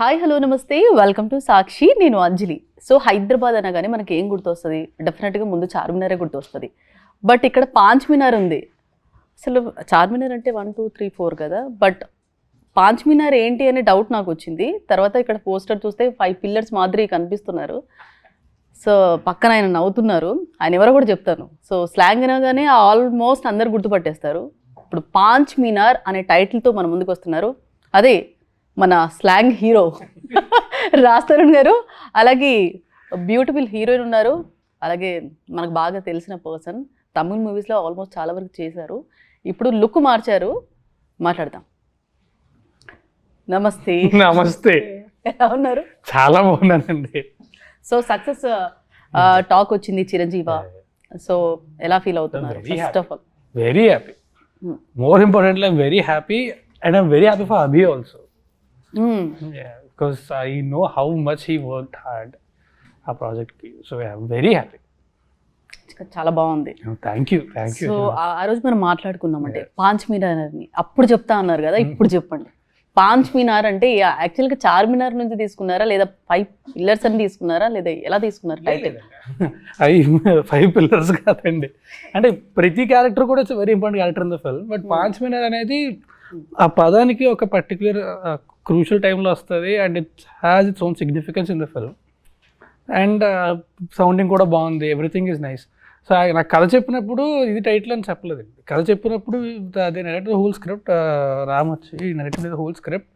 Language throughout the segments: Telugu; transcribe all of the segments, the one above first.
హాయ్ హలో నమస్తే వెల్కమ్ టు సాక్షి. నేను అంజలి. సో హైదరాబాద్ అనగానే మనకి ఏం గుర్తొస్తుంది? డెఫినెట్గా ముందు చార్మినారే గుర్తొస్తుంది. బట్ ఇక్కడ పాంచ్ మినార్ ఉంది. అసలు చార్మినార్ అంటే 1 2 3 4 కదా, బట్ పాంచ్ మినార్ ఏంటి అనే డౌట్ నాకు వచ్చింది. తర్వాత ఇక్కడ పోస్టర్ చూస్తే 5 పిల్లర్స్ మాదిరి కనిపిస్తున్నారు. సో పక్కన ఆయన నవ్వుతున్నారు. ఆయన ఎవరో కూడా చెప్తాను. సో స్లాంగ్ అనగానే ఆల్మోస్ట్ అందరు గుర్తుపట్టేస్తారు. ఇప్పుడు పాంచ్ మినార్ అనే టైటిల్తో మన ముందుకు వస్తున్నారు. అదే మన స్లాంగ్ హీరో రాజ్ తరుణ్ గారు, అలాగే బ్యూటిఫుల్ హీరోయిన్ ఉన్నారు, అలాగే మనకు బాగా తెలిసిన పర్సన్. తమిళ్ మూవీస్లో ఆల్మోస్ట్ చాలా వరకు చేశారు. ఇప్పుడు లుక్ మార్చారు. మాట్లాడదాం. నమస్తే. నమస్తే. ఎలా ఉన్నారు? చాలా బాగున్నానండి. సో సక్సెస్ టాక్ వచ్చింది చిరంజీవి. సో ఎలా ఫీల్ అవుతున్నారు? First of all very happy. More importantly I'm very happy and I'm very happy for Abhi also. Because I know how much he worked hard ఆ ప్రాజెక్ట్కి. So I'm very happy. చాలా బాగుంది. Thank you. సో ఆ రోజు మనం మాట్లాడుకున్నామంటే పాంచ్ మినార్ అని అప్పుడు చెప్తా అన్నారు కదా, ఇప్పుడు చెప్పండి. పాంచ్ మినార్ అంటే యాక్చువల్గా చార్మినార్ నుంచి తీసుకున్నారా, లేదా 5 పిల్లర్స్ అని తీసుకున్నారా, లేదా ఎలా తీసుకున్నారు టైటిల్? 5 పిల్లర్స్ కాదండి. అంటే ప్రతి క్యారెక్టర్ కూడా it's very important character in the film. But Paanch Minar అనేది ఆ పదానికి ఒక పర్టిక్యులర్ క్రూషియల్ టైంలో వస్తుంది and it has its own significance in the film. And sounding కూడా బాగుంది. Everything is nice. సో నాకు కథ చెప్పినప్పుడు ఇది టైటిల్ అని చెప్పలేదండి. కథ చెప్పినప్పుడు అది నెరేటివ్ హోల్ స్క్రిప్ట్, రామ్ వచ్చి నెరేటివ్ హోల్ స్క్రిప్ట్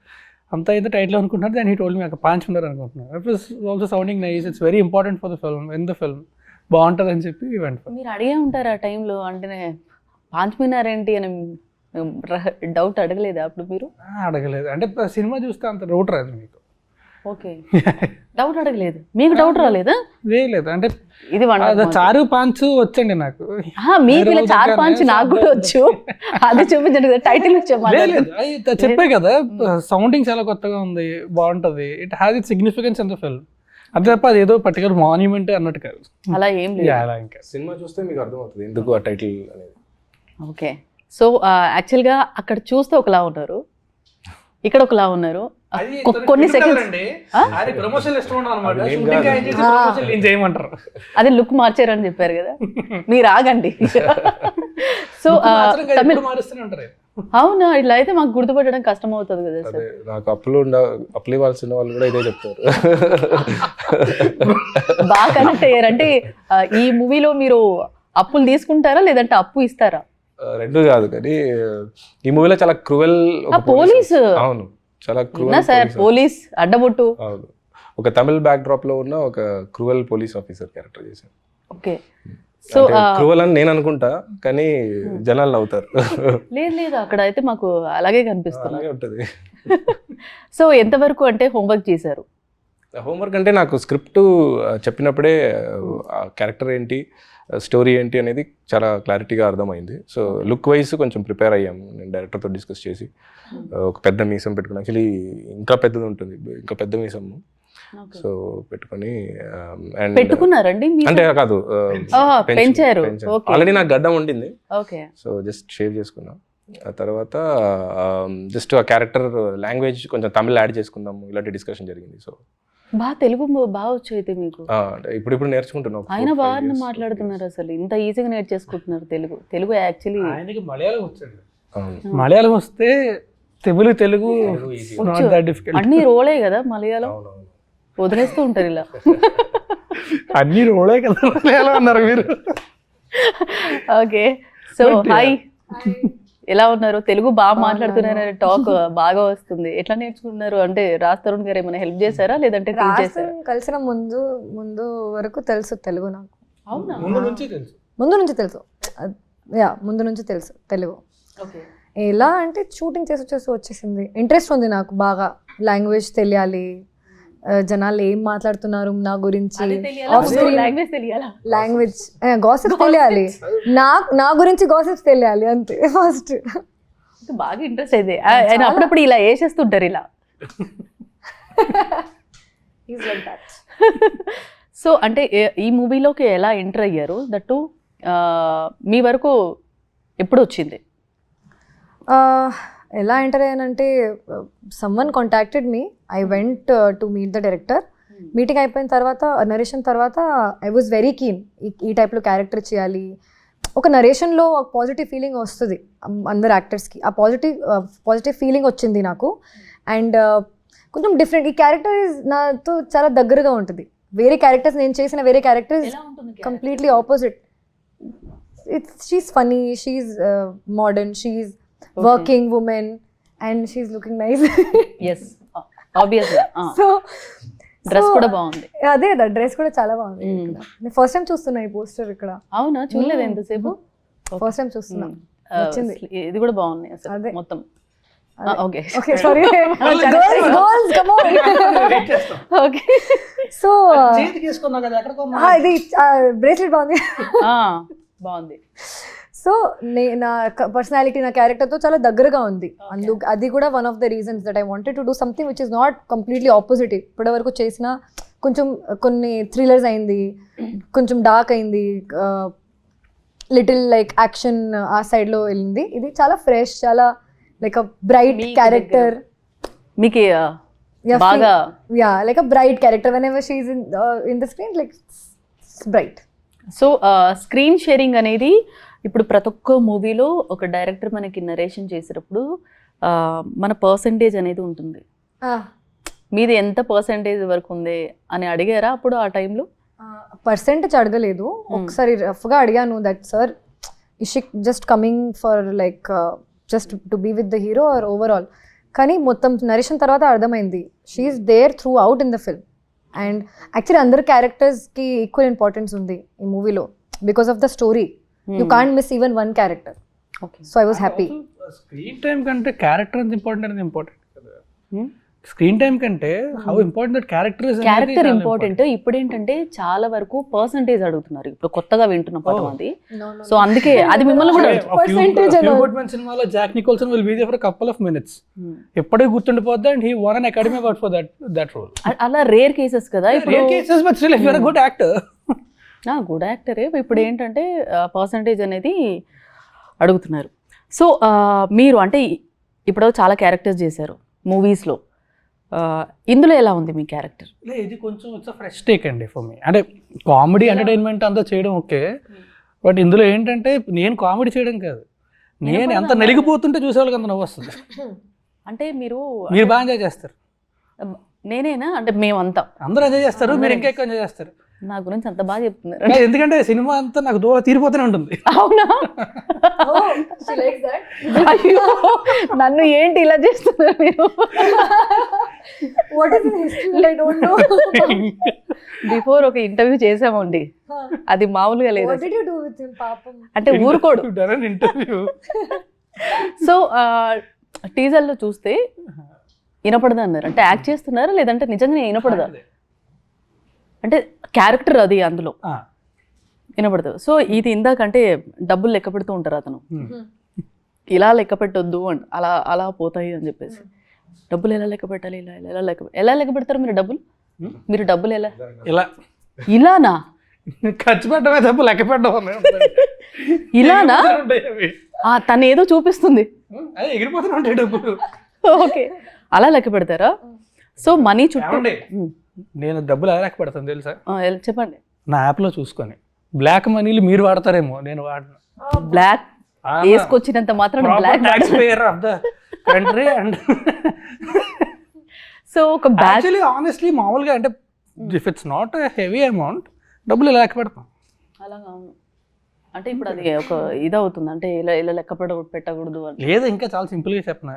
అంతా అయితే టైటిల్ అనుకుంటున్నారు. దాన్ని హీ టోల్డ్ మీ పాంచ్ మినార్ అనుకుంటున్నారు. It was also sounding nice. It's very important for the film, in the film బాగుంటుంది అని చెప్పి ఈవెంట్. మీరు అడిగే ఉంటారు ఆ టైంలో, అంటే పాంచ్ మినార్ ఏంటి అని డౌట్ అడగలేదా అప్పుడు మీరు? అడగలేదు. అంటే సినిమా చూస్తే అంత డౌట్ రాదు మీకు. ఓకే, డౌట్ అడగలేదు. మీకు డౌట్ రాలేదా? లేదు. అంటే ఇది చారు పాంచ్ వచ్చండి నాకు. మీకు ఇలా చారు పాంచ్ నాకు కూడా వచ్చు. అది చూపించండి కదా, టైటిల్ చెప్పే కదా, సౌండింగ్ చాలా కొత్తగా ఉంది, బాగుంటది. It has it significance in the film. అది తప్ప అది ఏదో పర్టికులర్ మాన్యుమెంట్ అన్నట్టు కాదు. అలా ఏం లేదు. అలా ఇంకా సినిమా చూస్తే మీకు అర్థమవుతుంది ఎందుకు ఆ టైటిల్ అనేది. ఓకే. సో యాక్చువల్గా అక్కడ చూస్తే ఒకలా ఉన్నారు, ఇక్కడ ఒకలా ఉన్నారు. కొన్ని సెకండ్స్ అదే లుక్ మార్చారని చెప్పారు కదా, మీరు ఆగండి. సో అవునా, ఇట్లా అయితే మాకు గుర్తుపట్టడం కష్టం అవుతుంది కదా సార్. నాకు అప్పులు ఇవ్వాల్సిన వాళ్ళు కూడా ఇదే చెప్తారు. బాగా కనెక్ట్ అయ్యారు. అంటే ఈ మూవీలో మీరు అప్పులు తీసుకుంటారా లేదంటే అప్పు ఇస్తారా? రెండు కాదు, కానీ ఈ మూవీలో చాలా క్రూవెల్ పోలీస్. అవును, చాలా క్రూవెల్ సార్, పోలీస్ అడ్డబొట్టు. అవును, ఒక తమిళ్ బ్యాక్ డ్రాప్ లో ఉన్న ఒక క్రూవెల్ పోలీస్ ఆఫీసర్ క్యారెక్టర్ చేశాను. ఓకే. సో క్రూవెల్ అని నేను అనుకుంటా, కానీ జనాలు నవ్వుతారు. లేదు, అక్కడ అయితే మాకు అలాగే కనిపిస్తుంది. అలాగే ఉంటది. సో ఎంతవరకు అంటే హోంవర్క్ చేశారు? హోంవర్క్ అంటే నాకు స్క్రిప్ట్ చెప్పినప్పుడే ఆ క్యారెక్టర్ ఏంటి, స్టోరీ ఏంటి అనేది చాలా క్లారిటీగా అర్థమైంది. సో లుక్ వైజ్ కొంచెం ప్రిపేర్ అయ్యాము. నేను డైరెక్టర్తో డిస్కస్ చేసి ఒక పెద్ద మీసం పెట్టుకుని, యాక్చువల్లీ ఇంకా పెద్దది ఉంటుంది, ఇంకా పెద్ద మీసం. సో పెట్టుకొని పెట్టుకున్నారండి అంటే కాదు, పెంచారు. ఆల్రెడీ నాకు గడ్డం ఉండింది. ఓకే. సో జస్ట్ షేవ్ చేసుకున్నాం. ఆ తర్వాత జస్ట్ ఆ క్యారెక్టర్ లాంగ్వేజ్ కొంచెం తమిళ్ యాడ్ చేసుకుందాము, ఇలాంటి డిస్కషన్ జరిగింది. సో బాగా తెలుగు బాగా వచ్చు అయితే మీకు. ఇప్పుడు నేర్చుకుంటున్నాం. ఆయన బాగా మాట్లాడుతున్నారు. అసలు ఇంత ఈజీగా నేర్చేసుకుంటున్నారు తెలుగు. యాక్చువల్లీ ఆయనకి మలయాళం వచ్చండి. మలయాళం వస్తే తెలుగు అన్ని రోలే కదా మలయాళం, వదిలేస్తూ ఉంటారు ఇలా. అన్ని రోలే కదా మలయాళం అన్నారు మీరు. ఓకే. సో హాయ్, ఎలా ఉన్నారు? తెలుగు బాగా మాట్లాడుతున్నారు, టాక్ బాగా వస్తుంది. ఎట్లా నేర్చుకుంటున్నారు? అంటే రాజ్ తరుణ్ గారు ఏమైనా హెల్ప్ చేశారా లేదంటే కలిసిన ముందు వరకు తెలుసు తెలుగు నాకు. అవునా? ముందు నుంచి తెలుసు తెలుగు. ఎలా అంటే షూటింగ్ చేసి వచ్చేసింది. ఇంట్రెస్ట్ ఉంది నాకు బాగా, లాంగ్వేజ్ తెలియాలి, జనాలు ఏం మాట్లాడుతున్నారు నా గురించి, లాంగ్వేజ్ గాసిప్స్ తెలియాలి, నా గురించి గాసిప్స్ తెలియాలి, అంతే. ఫస్ట్ బాగా ఇంట్రెస్ట్ అయితే ఆయన అప్పుడప్పుడు ఇలా వేసేస్తుంటారు ఇలా. సో అంటే ఈ మూవీలోకి ఎలా ఎంటర్ అయ్యారు? దట్టు మీ వరకు ఎప్పుడు వచ్చింది? ఎలా ఎంటర్ అయ్యానంటే, someone contacted me. I went to meet the director. Meeting అయిపోయిన తర్వాత నరేషన్ తర్వాత ఐ వాజ్ వెరీ కీన్ ఈ టైప్లో క్యారెక్టర్ చేయాలి. ఒక నరేషన్లో ఒక పాజిటివ్ ఫీలింగ్ వస్తుంది అందరు యాక్టర్స్కి. ఆ పాజిటివ్ ఫీలింగ్ వచ్చింది నాకు. అండ్ కొంచెం డిఫరెంట్ ఈ క్యారెక్టర్ నాతో చాలా దగ్గరగా ఉంటుంది. వేరే క్యారెక్టర్స్ నేను చేసిన వేరే characters completely opposite. She's funny, she's modern, she's working women and she's looking nice. Yes ఆబ్వియస్గా. సో డ్రెస్ కూడా బాగుంది. అదే డ్రెస్ కూడా చాలా బాగుంది. నేను ఫస్ట్ టైం చూస్తున్నా ఈ పోస్టర్ ఇక్కడ. అవునా, చూడలేదు ఎంతసేపు. ఫస్ట్ టైం చూస్తున్నా. వచ్చింది. ఇది కూడా బాగుంది అసలు అదే. మొత్తం. Okay okay sorry girls come on. Okay. So చేతికి వేసుకున్నా కదా, ఎక్కడ కొన్నా? ఇది బ్రేస్లెట్ బాగుంది. బాగుంది. సో నా పర్సనాలిటీ నా క్యారెక్టర్తో చాలా దగ్గరగా ఉంది. అది కూడా one of the reasons that I wanted to do something which is not completely opposite. ఇప్పటివరకు చేసిన కొంచెం కొన్ని థ్రిల్లర్స్ అయింది, కొంచెం డార్క్ అయింది, లిటిల్ లైక్ యాక్షన్ ఆ సైడ్లో వెళ్ళింది. ఇది చాలా ఫ్రెష్, చాలా లైక్ అ బ్రైట్ క్యారెక్టర్. మీకు బాగా like a bright character when ever she is in the screen like bright. So screen sharing అనేది ఇప్పుడు ప్రతి ఒక్క మూవీలో ఒక డైరెక్టర్ మనకి నరేషన్ చేసేటప్పుడు మన పర్సంటేజ్ అనేది ఉంటుంది. మీది ఎంత పర్సంటేజ్ వరకు ఉంది అని అడిగారా అప్పుడు ఆ టైంలో? పర్సెంటేజ్ అడగలేదు, ఒకసారి రఫ్గా అడిగాను that sir is she just coming for like just to be with the hero or overall. కానీ మొత్తం నరేషన్ తర్వాత అర్థమైంది she's there throughout in the film. And actually అందరు క్యారెక్టర్స్కి ఈక్వల్ ఇంపార్టెన్స్ ఉంది ఈ మూవీలో because of the story. You can't miss even one character. So I was happy. Screen time కంటే క్యారెక్టర్ ఎంత ఇంపార్టెంట్ అనేది ఇంపార్టెంట్ కదా. స్క్రీన్ టైం కంటే how important that character important. ఇప్పుడు ఏంటంటే చాలా వరకు పర్సంటేజ్ అడుగుతున్నారు. ఇప్పుడు కొత్తగా వింటున్న పదం అది. సో అందుకే అది మిమ్మల్ని కూడా సినిమాలో Jack Nicholson will be there for couple of minutes. ఎప్పటికీ గుర్తుండిపోద్ది. And he won an Academy Award for that role. అలా రేర్ కేసెస్ కదా. Rare cases but still if you are a good actor. Good యాక్టరే. ఇప్పుడు ఏంటంటే పర్సంటేజ్ అనేది అడుగుతున్నారు. సో మీరు అంటే ఇప్పుడు చాలా క్యారెక్టర్స్ చేశారు మూవీస్లో. ఇందులో ఎలా ఉంది మీ క్యారెక్టర్? ఇది కొంచెం ఫ్రెష్ టేక్ అండి ఫర్ మీ. అంటే కామెడీ ఎంటర్టైన్మెంట్ అంతా చేయడం ఓకే, బట్ ఇందులో ఏంటంటే నేను కామెడీ చేయడం కాదు, నేను ఎంత నలిగిపోతుంటే చూసేవాళ్ళకి అంత నవ్వు వస్తుంది. అంటే మీరు బాగా ఎంజాయ్ చేస్తారు. నేనేనా అంటే మేమంతా అందరూ ఎంజాయ్ చేస్తారు, మీరు ఇంకా ఎక్కువ ఎంజాయ్ చేస్తారు. నా గురించి అంత బాగా చెప్తున్నారు. ఎందుకంటే సినిమా అంతా నాకు దూరం తీరిపోతూనే ఉంటుంది. అవునా? అయ్యో, నన్ను ఏంటి ఇలా చేస్తున్నారు మీరు? బిఫోర్ ఒక ఇంటర్వ్యూ చేసామండి, అది మామూలుగా లేదు. అంటే ఊరుకోడు. ఇంటర్వ్యూ. సో టీజర్లో చూస్తే వినపడదా అన్నారు. అంటే యాక్ట్ చేస్తున్నారా లేదంటే నిజంగానే వినపడదా? అంటే క్యారెక్టర్ అది అందులో వినపడదు. సో ఇది ఇందాకంటే డబ్బులు లెక్క పెడుతూ ఉంటారు అతను, ఇలా లెక్క పెట్టొద్దు అని, అలా అలా పోతాయి అని చెప్పేసి. డబ్బులు ఎలా లెక్క పెట్టాలి, ఎలా లెక్క పెడతారు మీరు డబ్బులు? మీరు డబ్బులు ఎలా ఇలానా ఖర్చు పెట్టడమే తప్ప లెక్క పెట్టడం ఇలానా? తను ఏదో చూపిస్తుంది, ఎగిరిపోతూనే ఉంటాయి డబ్బులు. ఓకే, అలా లెక్క పెడతారా? సో మనీ చుట్టూ నేను డబ్బులు ఎలా లెక్క పెడతాను తెలుసా? చెప్పండి. నా యాప్లో చూసుకొని బ్లాక్ మనీలు మీరు వాడతారేమో, నేను వాడను. బ్లాక్ వేసుకొచ్చినంత మాత్రం black tax payer of the country. And so ఒక యాక్చువల్లీ ఆనెస్ట్లీ మామూలుగా అంటే if it's not a heavy amount డబ్బులు ఇలా లెక్క పెడతాం. అలాగా అవును. అంటే ఇప్పుడు అది ఒక ఇది అవుతుంది అంటే ఇలా ఇలా లెక్క పెట్టకూడదు అని లేదు. ఇంకా చాలా సింపుల్గా చెప్పిన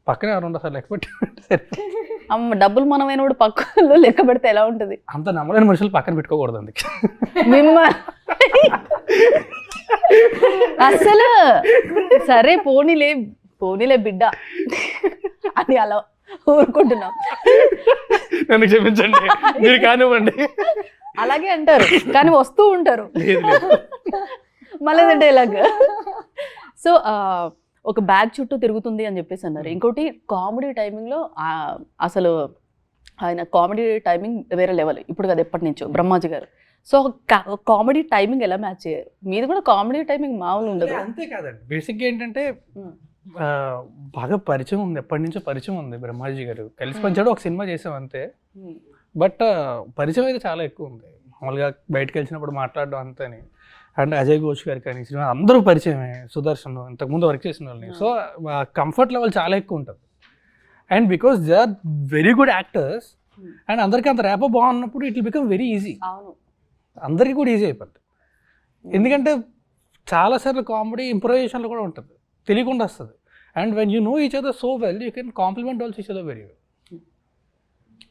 పక్కనే ఎవరు ఉండదు సార్ లెక్క పెట్టి. అమ్మ డబ్బులు మనమైనప్పుడు పక్కలో లెక్క పెడితే ఎలా ఉంటుంది? అంత నమ్మలేని మనుషులు పక్కన పెట్టుకోకూడదు. అందుకే అసలు సరే పోనీలే బిడ్డ అని అలా ఊరుకుంటున్నాం. నన్ను క్షమించండి, మీరు కానివ్వండి. అలాగే అంటారు కానీ వస్తూ ఉంటారు మళ్ళీ డైలాగ్. సో ఒక బ్యాగ్ చుట్టూ తిరుగుతుంది అని చెప్పేసి అన్నారు. ఇంకోటి కామెడీ టైమింగ్లో అసలు ఆయన కామెడీ టైమింగ్ వేరే లెవెల్. ఇప్పుడు కదా ఎప్పటి నుంచో బ్రహ్మాజీ గారు. సో కామెడీ టైమింగ్ ఎలా మ్యాచ్ చేయరు? మీది కూడా కామెడీ టైమింగ్ మామూలు ఉండదు. అంతే కాదండి, బేసిక్గా ఏంటంటే బాగా పరిచయం ఉంది, ఎప్పటి నుంచో పరిచయం ఉంది బ్రహ్మాజీ గారు. కలిసి పనిచేయడం ఒక సినిమా చేసాం అంతే, బట్ పరిచయం అయితే చాలా ఎక్కువ ఉంది. మామూలుగా బయటకు వెళ్ళినప్పుడు మాట్లాడడం అంతని. అండ్ అజయ్ ఘోష్ గారు కానీ సినిమా అందరూ పరిచయమే, సుదర్శన్ ఇంతకుముందు వర్క్ చేసిన వాళ్ళని. సో కంఫర్ట్ లెవెల్ చాలా ఎక్కువ ఉంటుంది. And because they are very good actors and అందరికీ అంత ర్యాపో బాగున్నప్పుడు it will become very easy. అవును, అందరికీ కూడా ఈజీ అయిపోద్ది. ఎందుకంటే చాలాసార్లు కామెడీ ఇంప్రూవైజేషన్లో కూడా ఉంటుంది, తెలియకుండా వస్తుంది. And when you know each other so well you can complement also each other very well.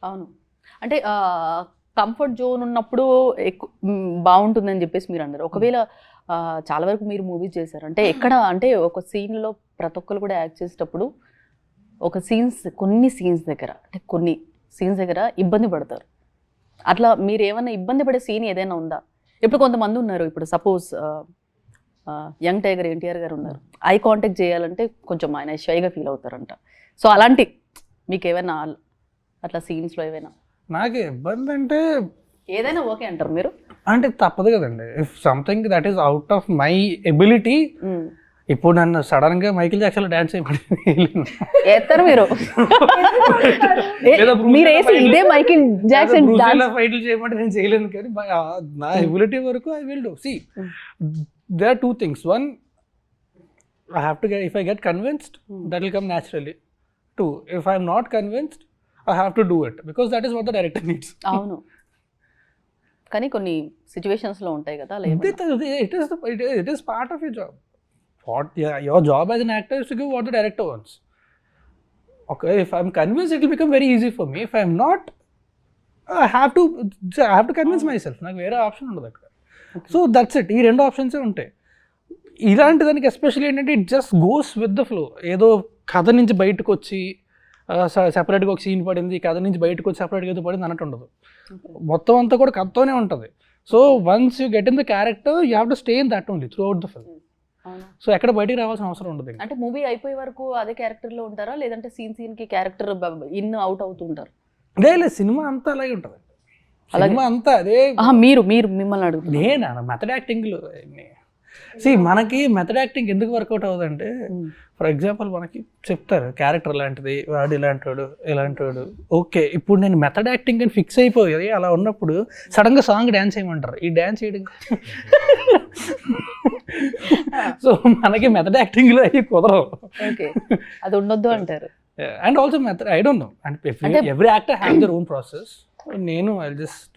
అవును. అంటే కంఫర్ట్ జోన్ ఉన్నప్పుడు ఎక్కువ బాగుంటుందని చెప్పేసి మీరు అన్నారు. ఒకవేళ చాలా వరకు మీరు మూవీస్ చేశారు అంటే ఎక్కడ అంటే ఒక సీన్లో ప్రతి ఒక్కరు కూడా యాక్ట్ చేసేటప్పుడు ఒక కొన్ని సీన్స్ దగ్గర ఇబ్బంది పడతారు. అట్లా మీరు ఏమైనా ఇబ్బంది పడే సీన్ ఏదైనా ఉందా? ఇప్పుడు కొంతమంది ఉన్నారు, ఇప్పుడు సపోజ్ యంగ్ టైగర్ ఎన్టీఆర్ గారు ఉన్నారు, ఐ కాంటాక్ట్ చేయాలంటే కొంచెం ఆయన షైగా ఫీల్ అవుతారంట. సో అలాంటి మీకు ఏమైనా అట్లా సీన్స్లో ఏమైనా? నాకు ఇబ్బంది అంటే ఏదైనా ఓకే అంటారు మీరు? అంటే తప్పదు కదండి. If something that is out of my ability, ఇప్పుడు నన్ను సడన్ గా మైకిల్ జాక్సన్ లో డాన్స్ చేస్తారు మీరు, మీరు వేసి ఇదే మైకిల్ జాక్సన్ ఫైట్లు చేయమంటే నేను చేయలేను, కానీ నా ఎబిలిటీ వరకు I will do. See there are two things. One, I have to get, if I get convinced, that will come naturally. Two, if I am not convinced, I have to do it because that is what the director needs. అవును, కానీ కొన్ని సిచ్యువేషన్స్ లో ఉంటాయి కదా. It is part of your job. Your job as an actor is to give what the director wants. Okay, if I'm convinced, it will become very easy for me. If I'm not, I have to convince myself. నాకు వేరే ఆప్షన్ ఉండదు అక్కడ. So that's it. ఈ రెండు ఆప్షన్సే ఉంటాయి. ఇలాంటి దానికి ఎస్పెషల్లీ ఏంటంటే it just goes with the flow. ఏదో కథ నుంచి బయటకు వచ్చి సెపరేట్గా ఒక సీన్ పడింది, కథ నుంచి బయటకు వచ్చి సెపరేట్గా ఏదో పడింది అన్నట్టు ఉండదు. మొత్తం అంతా కూడా కథతోనే ఉంటుంది. So once you get in the character you have to stay in that only through out the film. So ఎక్కడ బయటికి రావాల్సిన అవసరం ఉండదు. అంటే మూవీ అయిపోయే వరకు అదే క్యారెక్టర్ లో ఉంటారా, లేదంటే సీన్ కి క్యారెక్టర్ ఇన్ అవుట్ అవుతూ ఉంటారు? లేదు, సినిమా అంతా అలాగే ఉంటుంది. సినిమా అంతా అదే. మీరు మిమ్మల్ని అడుగుతారు. నేనా మెథడ్ యాక్టింగ్లో మనకి మెథడ్ యాక్టింగ్ ఎందుకు వర్కౌట్ అవ్వదంటే, ఫర్ ఎగ్జాంపుల్ మనకి చెప్తారు క్యారెక్టర్ ఇలాంటిది, వాడు ఇలాంటి వాడు ఓకే. ఇప్పుడు నేను మెథడ్ యాక్టింగ్ అని ఫిక్స్ అయిపోయి అలా ఉన్నప్పుడు సడన్గా సాంగ్ డ్యాన్స్ చేయమంటారు. ఈ డ్యాన్స్ చేయడం సో మనకి మెథడ్ యాక్టింగ్లో అవి కుదరవు. అది ఉండొద్దు అంటారు. And also method I don't know, అంటే every actor have their own process. నేను ఐ జస్ట్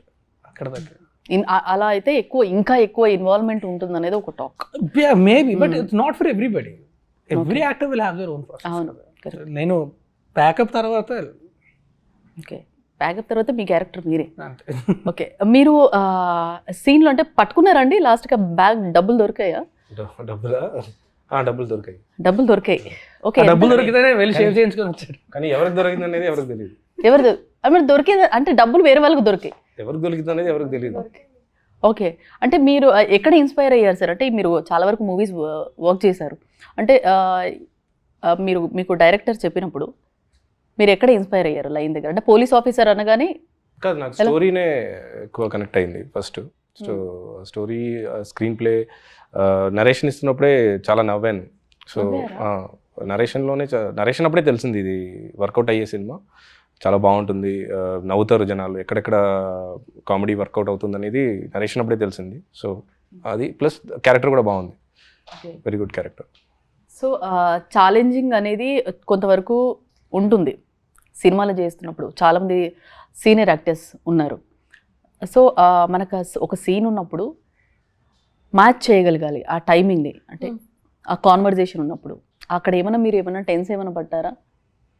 అక్కడ దగ్గర అలా అయితే ఇంకా ఎక్కువ ఇన్వాల్వ్మెంట్ ఉంటుంది అనేది ఒక talk. Maybe, but it's not for everybody. Every actor will have their own process. నేను ప్యాకప్ తర్వాత మీ క్యారెక్టర్ మీరే. ఓకే, మీరు సీన్లో అంటే పట్టుకున్నారండి లాస్ట్గా బ్యాగ్? డబ్బులు దొరికాయా? డబ్బులు దొరికాయి. ఓకే, డబ్బులు దొరికితేనే వెళ్ళి షేర్ చేయించుకొని వచ్చాడు. కానీ ఎవరికి దొరికింది అనేది ఎవరికి తెలియదు. దొరికింది అంటే డబ్బులు వేరే వాళ్ళకి దొరికాయి, ఎవరికి దొరికింది అనేది ఎవరికి తెలియదు. ఓకే, అంటే మీరు ఎక్కడ ఇన్స్పైర్ అయ్యారు సార్? అంటే మీరు చాలా వరకు మూవీస్ వర్క్ చేశారు, అంటే మీకు డైరెక్టర్ చెప్పినప్పుడు మీరు ఎక్కడ ఇన్స్పైర్ అయ్యారు లైన్ దగ్గర? అంటే పోలీస్ ఆఫీసర్ అనగానే కాదు, నాకు స్టోరీనే ఎక్కువ కనెక్ట్ అయింది first. Story, screenplay, narration ఇస్తున్నప్పుడే చాలా నవ్వాను. సో నరేషన్ అప్పుడే తెలిసింది ఇది వర్కౌట్ అయ్యే సినిమా, చాలా బాగుంటుంది, నవ్వుతారు జనాలు, ఎక్కడెక్కడ కామెడీ వర్కౌట్ అవుతుంది అనేది నరేషన్ అప్పుడే తెలిసింది. సో అది ప్లస్ క్యారెక్టర్ కూడా బాగుంది, very good character. So challenging అనేది కొంతవరకు ఉంటుంది సినిమాలు చేస్తున్నప్పుడు. చాలామంది సీనియర్ యాక్టర్స్ ఉన్నారు. సో మనకు ఒక సీన్ ఉన్నప్పుడు మ్యాచ్ చేయగలగాలి ఆ టైమింగ్ని, అంటే ఆ కాన్వర్జేషన్ ఉన్నప్పుడు అక్కడ మీరు ఏమైనా టెన్స్ ఏమైనా పట్టారా?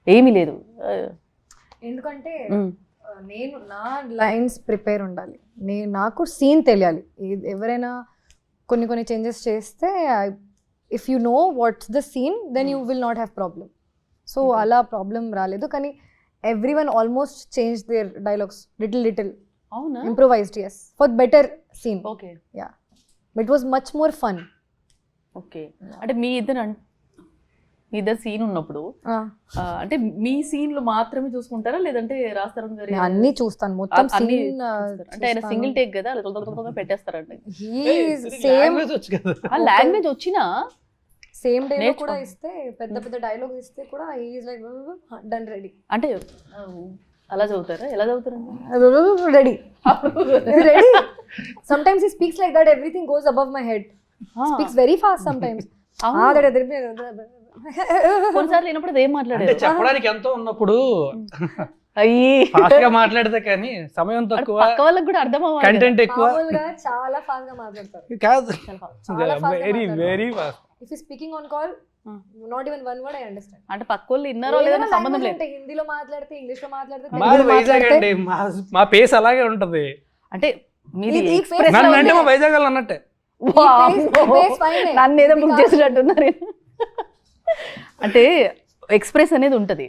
ఏమీ లేదు, ఎందుకంటే నేను నా లైన్స్ ప్రిపేర్ ఉండాలి, నాకు సీన్ తెలియాలి. ఎవరైనా కొన్ని చేంజెస్ చేస్తే if you know what's the scene then you will not have problem. So అలా ప్రాబ్లం రాలేదు, కానీ everyone almost change their dialogues little. అవునా? Improvised, yes, for better scene. Okay, yeah, it was much more fun. Okay, అంటే మీ ఇద్దరు సీన్ ఉన్నప్పుడు అంటే మీ సీన్లు మాత్రమే చూసుకుంటారా, లేదంటే రాస్తారని గారు అన్ని చూస్తాను మొత్తం సీన్? అంటే ఆయన సింగిల్ టేక్ కదా పెట్టేస్తారండి. సేమ్ లాంగ్వేజ్ వచ్చినా సేమ్ డే నేర్చుకో. కూడా ఇస్తే పెద్ద పెద్ద డైలాగ్స్ ఇస్తే కూడా ఈజ్ లైక్ డన్ రెడీ అంటే అలా చదువుతారా, ఎలా చదువుతారండి? Ready ready. Sometimes he speaks like that, everything goes above my head. Speaks very fast sometimes. కొన్నిసార్లు లేనప్పుడు అది ఏం అంటే మాట్లాడారు? చెప్పడానికి ఎంతో ఉన్నప్పుడు అయ్యి ఫాస్ట్ గా మాట్లాడితే కానీ సమయం తక్కువ, పక్క వాళ్ళకి కూడా అర్థం అవ్వాలి కదా. కంటెంట్ ఎక్కువ మామూలుగా చాలా ఫాస్ట్ గా మాట్లాడతారు. కాదు, చాలా fast గా వెరీ మాట్లాడతారు. Very fast. If he's speaking on call, not even one word I understand. అంటే పక్క వాళ్ళు విన్నారో లేదో సంబంధం లేదు. హిందీలో మాట్లాడితే, ఇంగ్లీష్ లో మాట్లాడితే, మా తెలుగులో వైజాగ్ మాట్లాడితే అండి, మా పేస్ అలాగే ఉంటది. అంటే మీది ఈ express నన్ను లో అంటే ఉంది. మా వైజాగ్ వాళ్ళు అన్నట్టే. pace fine ఏ. నన్ను ఏదో బుక్ చేసినట్టున్నారు. అంటే ఎక్స్ప్రెస్ అనేది ఉంటది,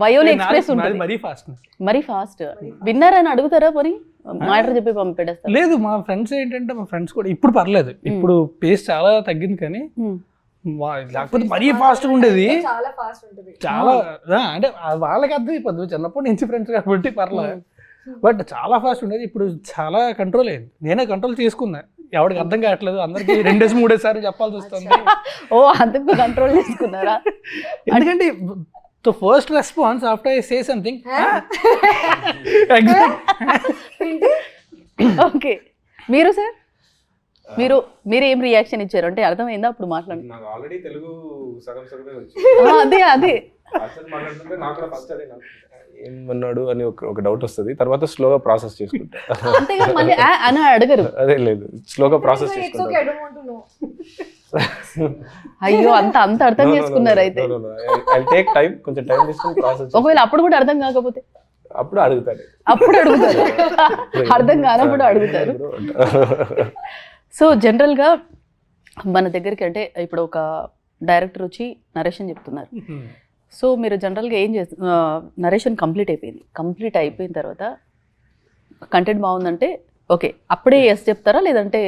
వయోల్ ఎక్స్ప్రెస్ నాది ఉంటది, మరీ ఫాస్ట్. మరీ ఫాస్ట్. విన్నారని అడుగుతారా పోనీ? మ్యాటర్ చెప్పి పంపేస్తారు. లేదు, మా ఫ్రెండ్స్ ఏంటంటే మా ఫ్రెండ్స్ కూడా ఇప్పుడు పర్లేదు, ఇప్పుడు పేస్ చాలా తగ్గింది కానీ లేకపోతే మరీ ఫాస్ట్ గా ఉండేది. చాలా ఫాస్ట్ ఉంటుంది. చాలా అంటే వాళ్ళకి అర్థం అయిపోద్ది, చిన్నప్పటి నుంచి ఫ్రెండ్స్ కాబట్టి పర్లేదు. బట్ చాలా ఫాస్ట్ ఉండేది, ఇప్పుడు చాలా కంట్రోల్ అయింది. నేనే కంట్రోల్ చేసుకున్నా, ఎవరికి అర్థం కావట్లేదు, అందరికి 2-3 సార్లు చెప్పాల్సి వస్తుంది. ఓ అందుకు కంట్రోల్ చేసుకున్నారా? ఎందుకంటే first response after I say something. Okay, మీరు సార్ మీరు ఏం రియాక్షన్ ఇచ్చారు? అంటే అర్థమైందా అప్పుడు మాట్లాడండి. నాకు ఆల్రెడీ తెలుగు సగం సగమే వచ్చి అదే అదే మాట్లాడుతుంటే నాకు కూడా ఫస్ట్ అదే ఏమన్నాడు అని ఒక డౌట్ వస్తుంది, తర్వాత స్లోగా ప్రాసెస్ చేసుకుంటా. అంతేగా మళ్ళీ అని అడగరు. అదే లేదు, స్లోగా ప్రాసెస్ It's okay, చేసుకుంటా. I don't want to know. అయ్యో అంత అర్థం చేసుకున్నారు అయితే. ఐ టేక్ టైం, కొంచెం టైం తీసుకుని ప్రాసెస్. ఒకవేళ అప్పుడు కూడా అర్థం కాకపోతే అప్పుడు అడుగుతాడు, అప్పుడు అడుగుతారు, అర్థం కానప్పుడు అడుగుతారు. సో జనరల్గా మన దగ్గరికి అంటే ఇప్పుడు ఒక డైరెక్టర్ వచ్చి నరేషన్ చెప్తున్నారు. సో మీరు జనరల్గా ఏం నరేషన్ కంప్లీట్ అయిపోయిన తర్వాత కంటెంట్ బాగుందంటే ఓకే అప్పుడే ఎస్ చెప్తారా, లేదంటే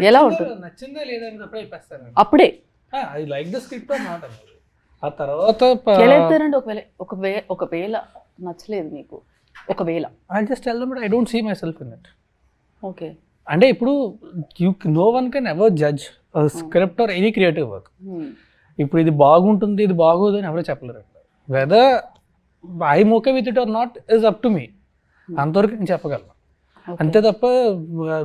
ఎలా ఉంటుంది? నచ్చిందా లేదని అప్పుడే చెప్పేస్తాను. అప్పుడే I like the script or not అనేది. ఆ తర్వాత ఎలా చెప్తారంటే ఒకవేళ నచ్చలేదు మీకు, ఒకవేళ I just tell them I don't see myself in it. Okay అంటే ఇప్పుడు no one can ever judge script or any creative work. ఇప్పుడు ఇది బాగుంటుంది, ఇది బాగోదు అని ఎవరో చెప్పలేరు. Whether I'm okay with it or not is up to me, అంతవరకు నేను చెప్పగలను. అంతే తప్ప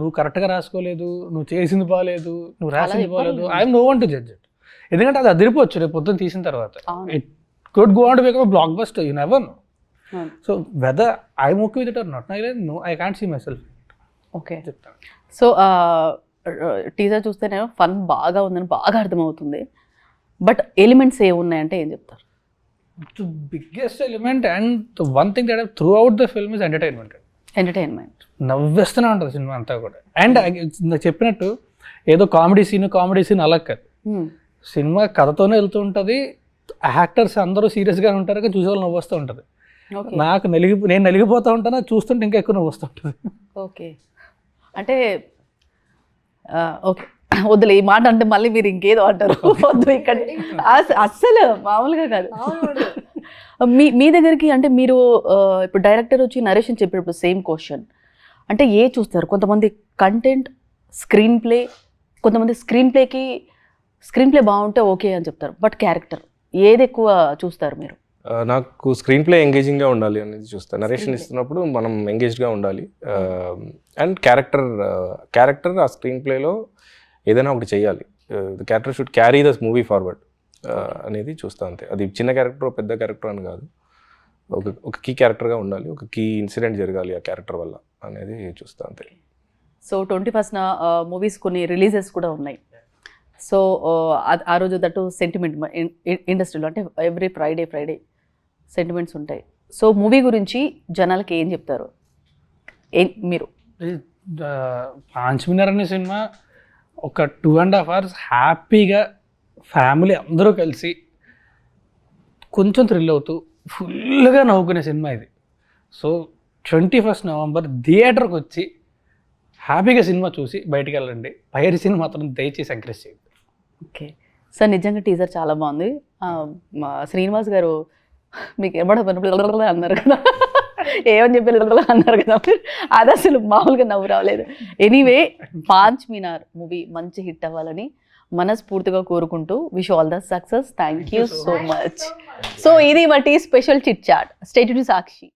నువ్వు కరెక్ట్గా రాసుకోలేదు, నువ్వు చేసింది బాగాలేదు, నువ్వు రాసింది బాగాలేదు, I'm no one to judge it. ఎందుకంటే అది అదిరిపోవచ్చు రేపు పొద్దున్న తీసిన తర్వాత. It could go on to become blockbuster, you never know. So whether I'm okay with it or not, no I can't see myself. Okay చెప్తాను. సో టీజర్ చూస్తేనే ఫన్ బాగా ఉందని బాగా అర్థమవుతుంది. బట్ ఎలిమెంట్స్ ఏమున్నాయంటే ఏం చెప్తారు? The biggest element and the one thing that throughout the film is entertainment. నవ్వేస్తూనే ఉంటుంది సినిమా అంతా కూడా. అండ్ నాకు చెప్పినట్టు ఏదో కామెడీ సీన్ అలా కాదు, సినిమా కథతోనే వెళ్తూ ఉంటుంది. యాక్టర్స్ అందరూ సీరియస్గా ఉంటారు కానీ చూసే వాళ్ళు నవ్వుస్తూ ఉంటుంది. నాకు నేను నలిగిపోతూ ఉంటాను, చూస్తుంటే ఇంకా ఎక్కువ నవ్వుస్తూ ఉంటుంది. ఓకే అంటే ఓకే వద్దులే ఈ మాట అంటే మళ్ళీ మీరు ఇంకేదో అంటారు, వద్దు ఇక్కడ అస్సలు మామూలుగా కాదు. మీ దగ్గరికి అంటే మీరు ఇప్పుడు డైరెక్టర్ వచ్చి నరేషన్ చెప్పేటప్పుడు సేమ్ క్వశ్చన్ అంటే ఏ చూస్తారు? కొంతమంది కంటెంట్, స్క్రీన్ ప్లే, కొంతమంది స్క్రీన్ ప్లే బాగుంటే ఓకే అని చెప్తారు. బట్ క్యారెక్టర్ ఏది ఎక్కువ చూస్తారు మీరు? నాకు స్క్రీన్ ప్లే ఎంగేజింగ్గా ఉండాలి అనేది చూస్తాను. నరేషన్ ఇస్తున్నప్పుడు మనం ఎంగేజ్డ్గా ఉండాలి. అండ్ క్యారెక్టర్ ఆ స్క్రీన్ ప్లేలో ఏదైనా ఒకటి చేయాలి. The character should carry the movie forward అనేది చూస్తా అంతే. అది చిన్న క్యారెక్టర్ పెద్ద క్యారెక్టర్ అని కాదు, ఒక కీ క్యారెక్టర్గా ఉండాలి, ఒక కీ ఇన్సిడెంట్ జరగాలి ఆ క్యారెక్టర్ వల్ల అనేది చూస్తా అంతే. సో 21st మూవీస్ కొన్ని రిలీజెస్ కూడా ఉన్నాయి. సో ఆ రోజు దట్టు సెంటిమెంట్ ఇండస్ట్రీలో అంటే ఎవ్రీ ఫ్రైడే సెంటిమెంట్స్ ఉంటాయి. సో మూవీ గురించి జనాలకి ఏం చెప్తారు మీరు? పాంచ్ మినర్ అనే సినిమా ఒక 2.5 hours హ్యాపీగా ఫ్యామిలీ అందరూ కలిసి కొంచెం థ్రిల్ అవుతూ ఫుల్గా నవ్వుకునే సినిమా ఇది. సో 21st November థియేటర్కి వచ్చి హ్యాపీగా సినిమా చూసి బయటికి వెళ్ళండి. పైరసీని మాత్రం దయచేసి ఎంకరేజ్ చేయండి. ఓకే సార్, నిజంగా టీజర్ చాలా బాగుంది. మా శ్రీనివాస్ గారు మీకు ఏమన్నా అన్నారు కదా, ఏమని చెప్పి అన్నారు కదా, అది అసలు మామూలుగా నవ్వు రావలేదు. ఎనీవే 5 మీనార్ మూవీ మంచి హిట్ అవ్వాలని మనస్ఫూర్తిగా కోరుకుంటూ wish all the success. Thank you so much. So ఇది మటి special chit chat. Stay tuned to Sakshi.